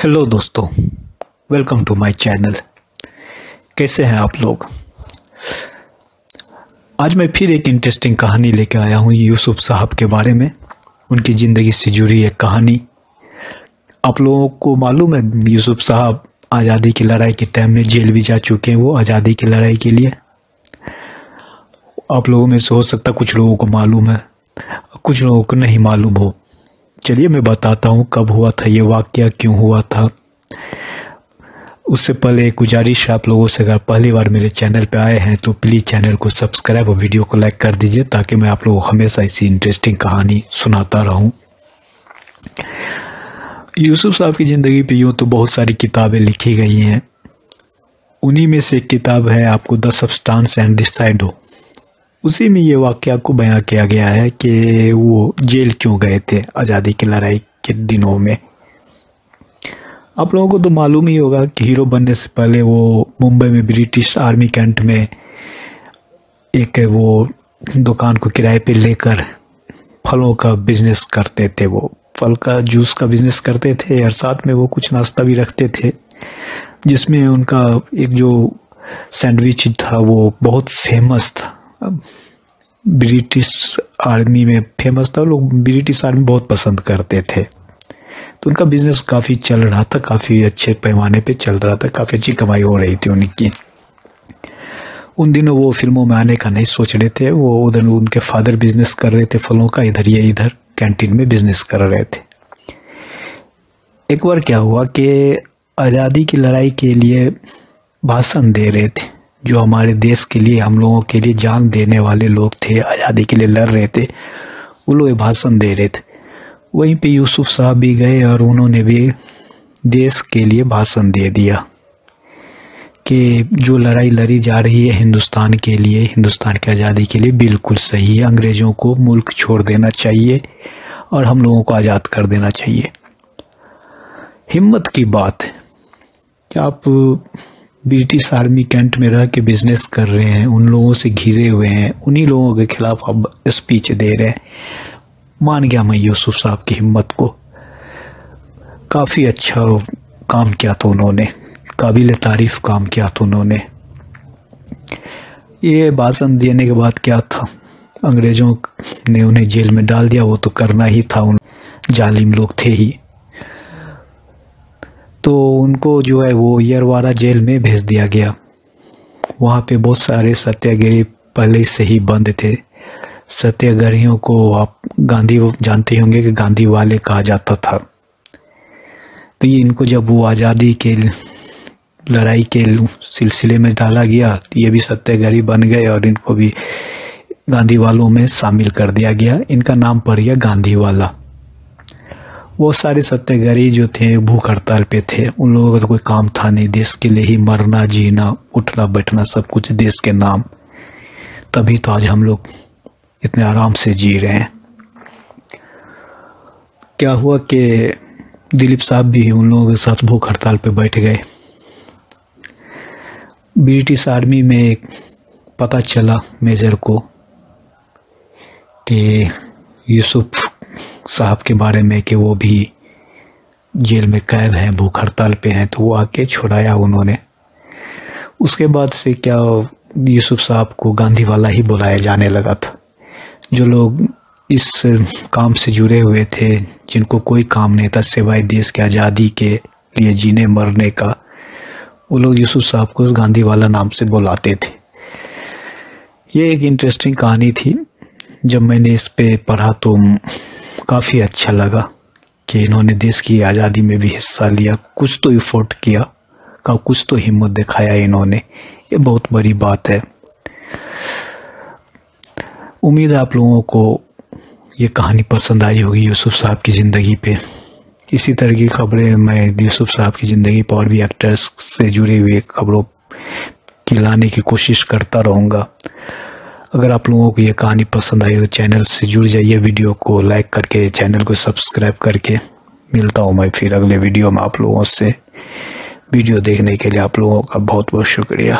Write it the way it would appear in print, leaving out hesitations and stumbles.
Hello दोस्तों, welcome to my channel. कैसे हैं आप लोग? आज मैं फिर एक इंटरेस्टिंग कहानी लेकर आया हूं यूसुफ साहब के बारे में। उनकी ज़िंदगी से जुड़ी एक कहानी। आप लोगों को मालूम है यूसुफ साहब आज़ादी की लड़ाई के टाइम में जेल भी जा चुके हैं, वो आज़ादी की लड़ाई के लिए। आप लोगों में से हो सकता कुछ लोगों को मालूम है, कुछ लोगों को नहीं मालूम हो। चलिए मैं बताता हूँ कब हुआ था ये वाक़या, क्यों हुआ था। उससे पहले एक गुजारिश है आप लोगों से, अगर पहली बार मेरे चैनल पे आए हैं तो प्लीज़ चैनल को सब्सक्राइब और वीडियो को लाइक कर दीजिए, ताकि मैं आप लोगों को हमेशा ऐसी इंटरेस्टिंग कहानी सुनाता रहूं। यूसुफ साहब की ज़िंदगी पे यूँ तो बहुत सारी किताबें लिखी गई हैं। उन्हीं में से एक किताब है आपको the substance and the shadow. उसी में ये वाक़या को बयां किया गया है कि वो जेल क्यों गए थे आज़ादी की लड़ाई के दिनों में। आप लोगों को तो मालूम ही होगा कि हीरो बनने से पहले वो मुंबई में ब्रिटिश आर्मी कैंट में एक वो दुकान को किराए पे लेकर फलों का बिजनेस करते थे। वो फल का जूस का बिजनेस करते थे और साथ में वो कुछ नाश्ता भी रखते थे, जिसमें उनका एक जो सैंडविच था वो बहुत फेमस था। ब्रिटिश आर्मी में फेमस था, लोग ब्रिटिश आर्मी बहुत पसंद करते थे। तो उनका बिजनेस काफ़ी चल रहा था, काफ़ी अच्छे पैमाने पे चल रहा था, काफ़ी अच्छी कमाई हो रही थी उनकी। उन दिनों वो फिल्मों में आने का नहीं सोच रहे थे। वो उधर उनके फादर बिजनेस कर रहे थे फलों का, इधर कैंटीन में बिजनेस कर रहे थे। एक बार क्या हुआ कि आज़ादी की लड़ाई के लिए भाषण दे रहे थे, जो हमारे देश के लिए, हम लोगों के लिए जान देने वाले लोग थे, आज़ादी के लिए लड़ रहे थे, वो लोग भाषण दे रहे थे। वहीं पे यूसुफ साहब भी गए और उन्होंने भी देश के लिए भाषण दे दिया कि जो लड़ाई लड़ी जा रही है हिंदुस्तान के लिए, हिंदुस्तान की आज़ादी के लिए, बिल्कुल सही है। अंग्रेज़ों को मुल्क छोड़ देना चाहिए और हम लोगों को आज़ाद कर देना चाहिए। हिम्मत की बात है कि आप ब्रिटिश आर्मी कैंट में रह के बिजनेस कर रहे हैं, उन लोगों से घिरे हुए हैं, उन्हीं लोगों के खिलाफ आप स्पीच दे रहे हैं। मान गया मैं यूसुफ साहब की हिम्मत को। काफ़ी अच्छा काम किया था उन्होंने, काबिल तारीफ काम किया था उन्होंने। ये भाषण देने के बाद क्या था, अंग्रेज़ों ने उन्हें जेल में डाल दिया। वो तो करना ही था, उन जालिम लोग थे ही। तो उनको जो है वो यरवाड़ा जेल में भेज दिया गया। वहाँ पे बहुत सारे सत्याग्रही पहले से ही बंद थे। सत्याग्रहियों को आप गांधी जानते होंगे कि गांधी वाले कहा जाता था। तो ये इनको जब वो आज़ादी के लड़ाई के सिलसिले में डाला गया, ये भी सत्याग्रही बन गए और इनको भी गांधी वालों में शामिल कर दिया गया। इनका नाम पड़ गया गांधी वाला। वो सारे सत्याग्रही जो थे भूख हड़ताल पे थे, उन लोगों का तो कोई काम था नहीं, देश के लिए ही मरना जीना उठना बैठना सब कुछ देश के नाम। तभी तो आज हम लोग इतने आराम से जी रहे हैं। क्या हुआ कि दिलीप साहब भी उन लोगों के साथ भूख हड़ताल पे बैठ गए। ब्रिटिश आर्मी में पता चला मेजर को कि यूसुफ साहब के बारे में कि वो भी जेल में कैद हैं, भूख हड़ताल पे हैं, तो वो आके छुड़ाया उन्होंने। उसके बाद से क्या यूसुफ साहब को गांधी वाला ही बुलाया जाने लगा था। जो लोग इस काम से जुड़े हुए थे, जिनको कोई काम नहीं था सिवाय देश की आज़ादी के लिए जीने मरने का, वो लोग यूसुफ साहब को गांधी वाला नाम से बुलाते थे। ये एक इंटरेस्टिंग कहानी थी। जब मैंने इस पे पढ़ा तो काफ़ी अच्छा लगा कि इन्होंने देश की आज़ादी में भी हिस्सा लिया, कुछ तो एफर्ट किया, कुछ तो हिम्मत दिखाया इन्होंने। ये बहुत बड़ी बात है। उम्मीद है आप लोगों को ये कहानी पसंद आई होगी यूसुफ साहब की ज़िंदगी पे। इसी तरह की खबरें मैं यूसुफ साहब की ज़िंदगी पर और भी एक्टर्स से जुड़ी हुई खबरों की लाने की कोशिश करता रहूँगा। अगर आप लोगों को ये कहानी पसंद आई तो चैनल से जुड़ जाइए, वीडियो को लाइक करके चैनल को सब्सक्राइब करके। मिलता हूँ मैं फिर अगले वीडियो में आप लोगों से। वीडियो देखने के लिए आप लोगों का बहुत बहुत शुक्रिया।